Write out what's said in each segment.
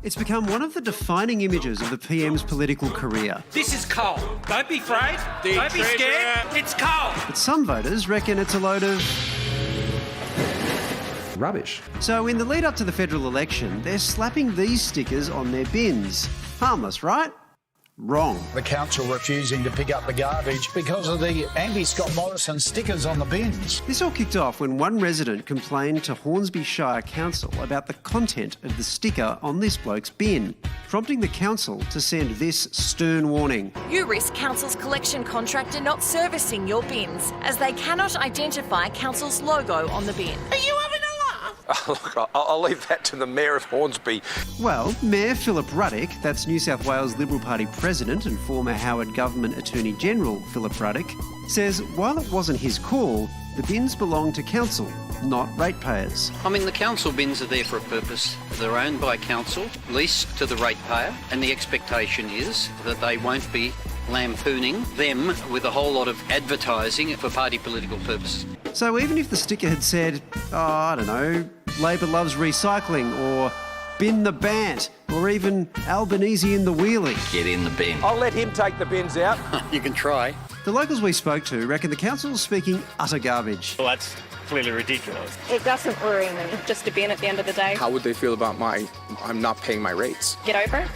It's become one of the defining images of the PM's political career. This is coal. Don't be afraid. Don't be scared. It's coal. But some voters reckon it's a load of rubbish. So in the lead up to the federal election, they're slapping these stickers on their bins. Harmless, right? Wrong. The council refusing to pick up the garbage because of the anti-Scott Morrison stickers on the bins. This all kicked off when one resident complained to Hornsby Shire Council about the content of the sticker on this bloke's bin, prompting the council to send this stern warning. You risk council's collection contractor not servicing your bins as they cannot identify council's logo on the bin. Are you having a laugh? Look, I'll leave that to the Mayor of Hornsby. Well, Mayor Philip Ruddock, that's New South Wales Liberal Party President and former Howard Government Attorney General Philip Ruddock, says while it wasn't his call, the bins belong to council, not ratepayers. I mean, the council bins are there for a purpose. They're owned by council, leased to the ratepayer, and the expectation is that they won't be lampooning them with a whole lot of advertising for party political purposes. So even if the sticker had said, I don't know, Labor loves recycling, or bin the bant, or even Albanese in the wheelie. Get in the bin. I'll let him take the bins out. You can try. The locals we spoke to reckon the council's speaking utter garbage. Well, that's clearly ridiculous. It doesn't worry me, just a bin at the end of the day. How would they feel about I'm not paying my rates? Get over it.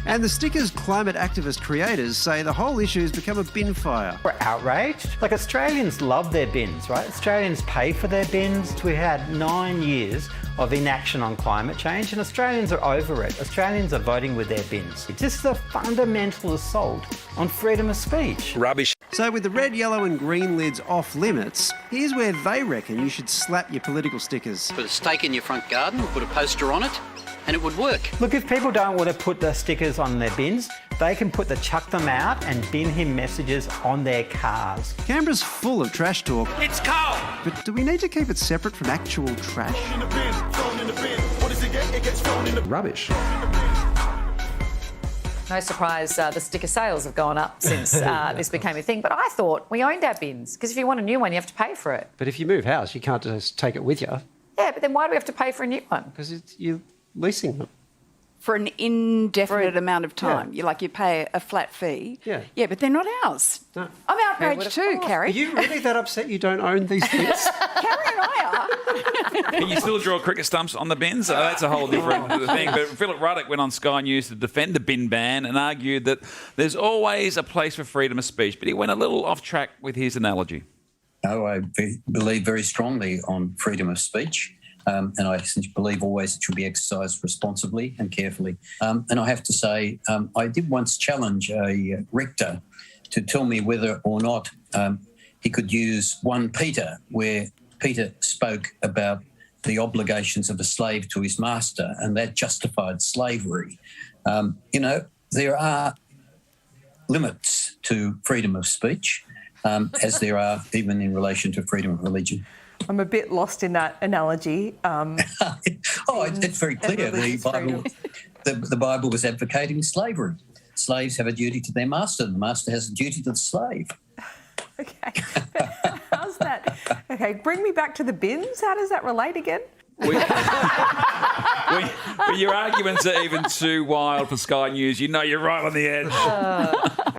And the sticker's climate activist creators say the whole issue's become a bin fire. We're outraged. Like, Australians love their bins, right? Australians pay for their bins. We had 9 years of inaction on climate change, and Australians are over it. Australians are voting with their bins. It's just a fundamental assault on freedom of speech. Rubbish. So with the red, yellow and green lids off limits, here's where they reckon you should slap your political stickers. Put a stake in your front garden, put a poster on it, and it would work. Look, if people don't want to put the stickers on their bins, they can chuck them out and bin him messages on their cars. Canberra's full of trash talk. It's coal. But do we need to keep it separate from actual trash? Rubbish. No surprise, the sticker sales have gone up since this became a thing. But I thought we owned our bins, because if you want a new one, you have to pay for it. But if you move house, you can't just take it with you. Yeah, but then why do we have to pay for a new one? Because you're leasing them. For an indefinite amount of time. Yeah. You pay a flat fee. Yeah. Yeah, but they're not ours. No. I'm outraged too, Carrie. Are you really that upset you don't own these bins? Carrie and I are. Can you still draw cricket stumps on the bins? That's a whole different thing. But Philip Ruddock went on Sky News to defend the bin ban and argued that there's always a place for freedom of speech. But he went a little off track with his analogy. No, I believe very strongly on freedom of speech. And I believe always it should be exercised responsibly and carefully. And I have to say, I did once challenge a rector to tell me whether or not he could use 1 Peter, where Peter spoke about the obligations of a slave to his master, and that justified slavery. There are limits to freedom of speech, as there are even in relation to freedom of religion. I'm a bit lost in that analogy. It's very clear. The Bible was advocating slavery. Slaves have a duty to their master. The master has a duty to the slave. Okay. How's that? Okay, bring me back to the bins. How does that relate again? But your arguments are even too wild for Sky News. You know you're right on the edge.